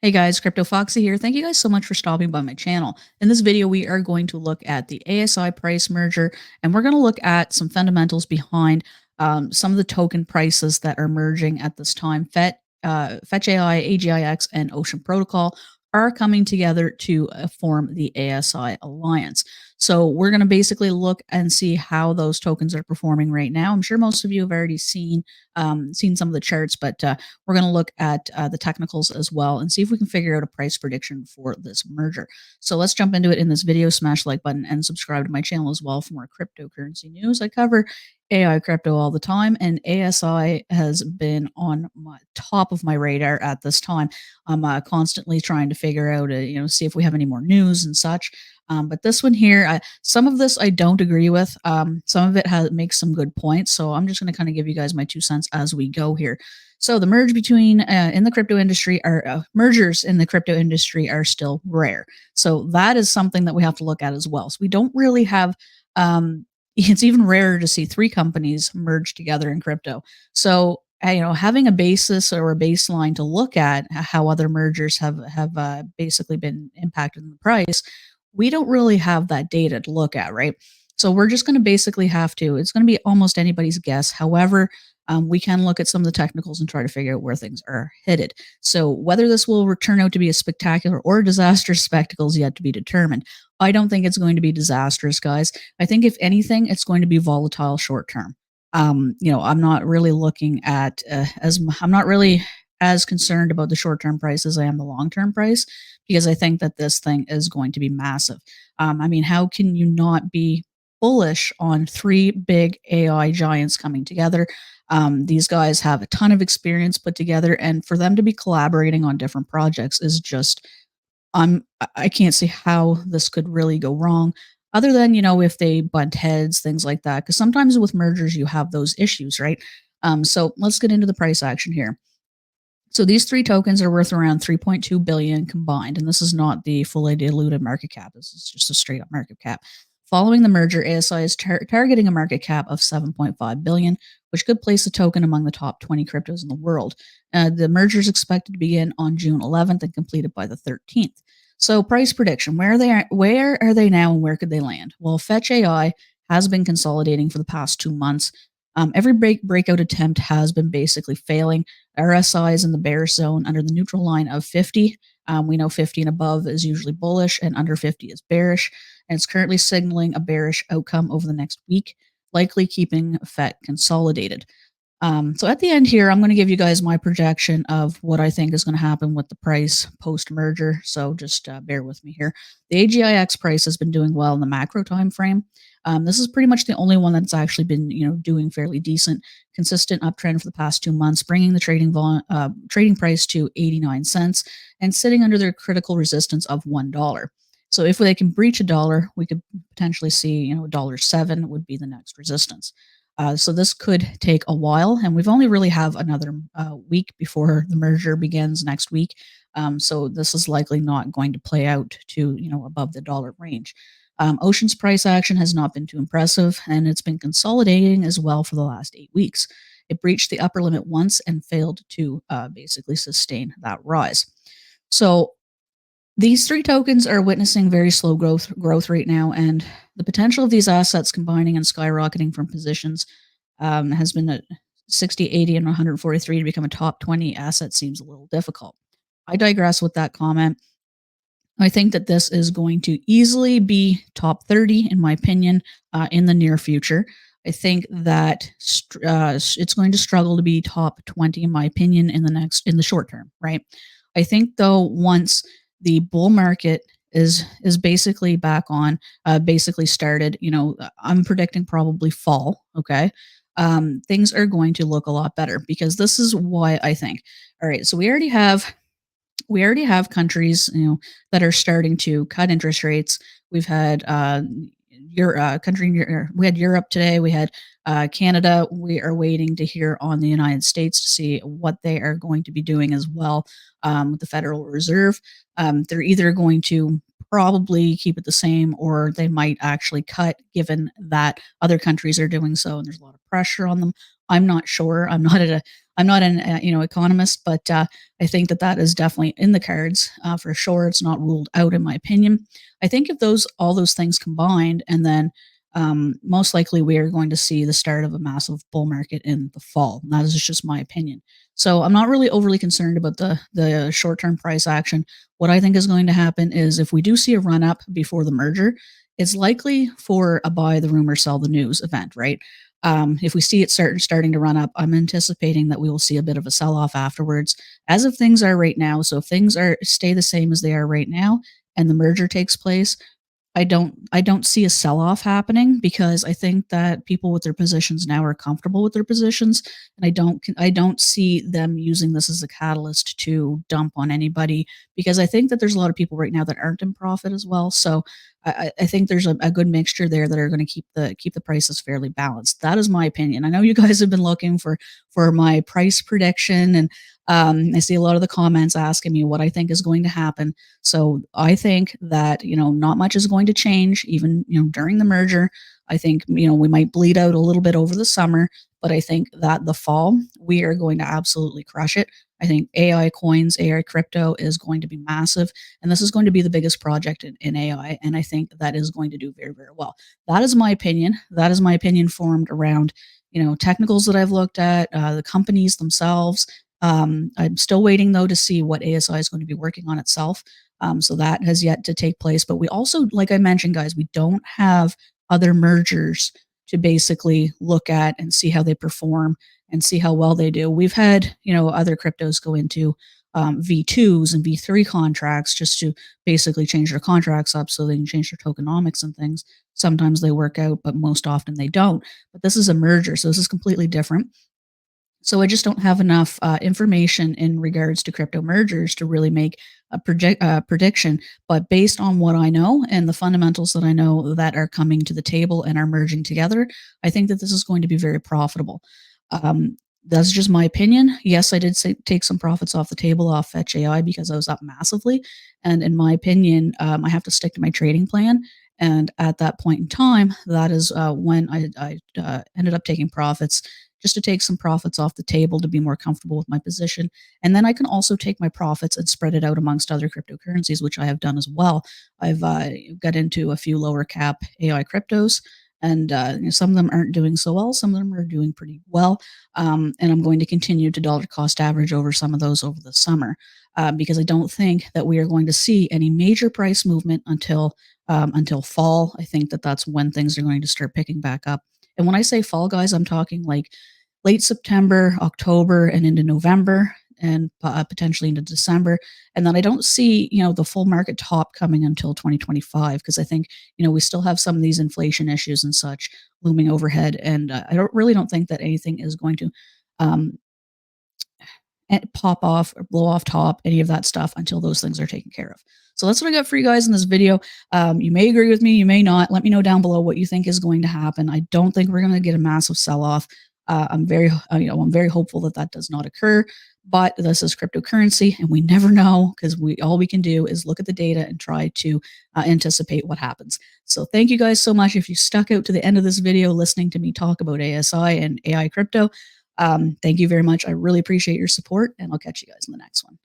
Hey guys, cryptoFOXXY here. Thank you guys so much for stopping by my channel. In this video, we are going to look at the ASI price merger, and we're going to look at some fundamentals behind some of the token prices that are merging at this time. Fetch.ai, AGIX, and Ocean Protocol are coming together to form the ASI Alliance. So we're going to basically look and see how those tokens are performing right now. I'm sure most of you have already seen some of the charts, but we're going to look at the technicals as well and see if we can figure out a price prediction for this merger. So let's jump into it in this video. Smash the like button and subscribe to my channel as well for more cryptocurrency news. I cover AI crypto all the time, and ASI has been on my top of my radar at this time. I'm constantly trying to figure out, see if we have any more news and such. But this one here, some of this I don't agree with. Some of it makes some good points. So I'm just going to kind of give you guys my 2 cents as we go here. So the mergers in the crypto industry are still rare. So that is something that we have to look at as well. So we don't really have. It's even rarer to see 3 companies merge together in crypto. So having a basis or a baseline to look at how other mergers have basically been impacted in the price, we don't really have that data to look at, right? So we're just going to basically it's going to be almost anybody's guess. However, we can look at some of the technicals and try to figure out where things are headed. So whether this will turn out to be a spectacular or disastrous spectacle is yet to be determined. I don't think it's going to be disastrous, guys. I think if anything, it's going to be volatile short term. I'm not really looking at I'm not really as concerned about the short term price as I am the long term price, because I think that this thing is going to be massive. How can you not be bullish on 3 big AI giants coming together? These guys have a ton of experience put together, and for them to be collaborating on different projects is just, I can't see how this could really go wrong, other than, if they butt heads, things like that. Because sometimes with mergers, you have those issues, right? So let's get into the price action here. So these 3 tokens are worth around 3.2 billion combined, and this is not the fully diluted market cap. This is just a straight up market cap. Following the merger, ASI is targeting a market cap of 7.5 billion, which could place the token among the top 20 cryptos in the world. The merger is expected to begin on June 11th and completed by the 13th. So price prediction: where are they now, and where could they land? Well, Fetch AI has been consolidating for the past 2 months. Every breakout attempt has been basically failing. RSI is in the bearish zone under the neutral line of 50. We know 50 and above is usually bullish, and under 50 is bearish. And it's currently signaling a bearish outcome over the next week, likely keeping FET consolidated. So at the end here, I'm going to give you guys my projection of what I think is going to happen with the price post-merger. So just bear with me here. The AGIX price has been doing well in the macro time frame. This is pretty much the only one that's actually been, doing fairly decent, consistent uptrend for the past 2 months, bringing the trading price to 89 cents and sitting under their critical resistance of $1. So if they can breach $1, we could potentially see, $1.07 would be the next resistance. So this could take a while, and we've only really have another week before the merger begins next week. So this is likely not going to play out to, above the dollar range. Ocean's price action has not been too impressive, and it's been consolidating as well for the last 8 weeks. It breached the upper limit once and failed to basically sustain that rise. So these 3 tokens are witnessing very slow growth right now, and the potential of these assets combining and skyrocketing from positions has been at 60, 80, and 143 to become a top 20 asset seems a little difficult. I digress with that comment. I think that this is going to easily be top 30, in my opinion, in the near future. I think that it's going to struggle to be top 20, in my opinion, in the short term, right? I think though, once the bull market is basically back on, basically started, I'm predicting probably fall. Okay. Things are going to look a lot better, because this is why I think. All right. So we already have countries, that are starting to cut interest rates. We've had we had Europe today. We had Canada. We are waiting to hear on the United States to see what they are going to be doing as well with the Federal Reserve. They're either going to probably keep it the same, or they might actually cut, given that other countries are doing so and there's a lot of pressure on them. I'm not sure. I'm not an economist, but I think that that is definitely in the cards for sure. It's not ruled out, in my opinion. I think if those all those things combined, and then most likely we are going to see the start of a massive bull market in the fall. And that is just my opinion. So I'm not really overly concerned about the short term price action. What I think is going to happen is if we do see a run up before the merger, it's likely for a buy the rumor, sell the news event, right? If we see it starting to run up, I'm anticipating that we will see a bit of a sell off afterwards, as if things are right now. So if things are stay the same as they are right now, and the merger takes place, I don't see a sell-off happening because I think that people with their positions now are comfortable with their positions, and I don't see them using this as a catalyst to dump on anybody, because I think that there's a lot of people right now that aren't in profit as well. So I think there's a good mixture there that are going to keep the prices fairly balanced. That is my opinion. I know you guys have been looking for my price prediction, and I see a lot of the comments asking me what I think is going to happen. So I think that, not much is going to change even, during the merger. I think, we might bleed out a little bit over the summer, but I think that the fall, we are going to absolutely crush it. I think AI coins, AI crypto is going to be massive. And this is going to be the biggest project in AI. And I think that is going to do very, very well. That is my opinion. That is my opinion formed around, technicals that I've looked at, the companies themselves. I'm still waiting though to see what ASI is going to be working on itself. So that has yet to take place. But we also, like I mentioned, guys, we don't have other mergers to basically look at and see how they perform and see how well they do. We've had, other cryptos go into V2s and V3 contracts just to basically change their contracts up so they can change their tokenomics and things. Sometimes they work out, but most often they don't. But this is a merger, so this is completely different. So I just don't have enough information in regards to crypto mergers to really make a prediction. But based on what I know and the fundamentals that I know that are coming to the table and are merging together, I think that this is going to be very profitable. That's just my opinion. Yes, I did take some profits off the table off Fetch.ai because I was up massively. And in my opinion, I have to stick to my trading plan. And at that point in time, that is when I ended up taking profits, just to take some profits off the table to be more comfortable with my position. And then I can also take my profits and spread it out amongst other cryptocurrencies, which I have done as well. I've got into a few lower cap AI cryptos, and some of them aren't doing so well. Some of them are doing pretty well. And I'm going to continue to dollar cost average over some of those over the summer, because I don't think that we are going to see any major price movement until fall. I think that that's when things are going to start picking back up. And when I say fall, guys, I'm talking like late September, October, and into November, and potentially into December. And then I don't see, the full market top coming until 2025, because I think, we still have some of these inflation issues and such looming overhead. And I don't think that anything is going to um, pop off or blow off top, any of that stuff until those things are taken care of. So that's what I got for you guys in this video. You may agree with me, you may not. Let me know down below what you think is going to happen. I don't think we're going to get a massive sell-off. I'm very hopeful that that does not occur. But this is cryptocurrency, and we never know, because all we can do is look at the data and try to anticipate what happens. So thank you guys so much if you stuck out to the end of this video listening to me talk about ASI and AI crypto. Thank you very much. I really appreciate your support, and I'll catch you guys in the next one.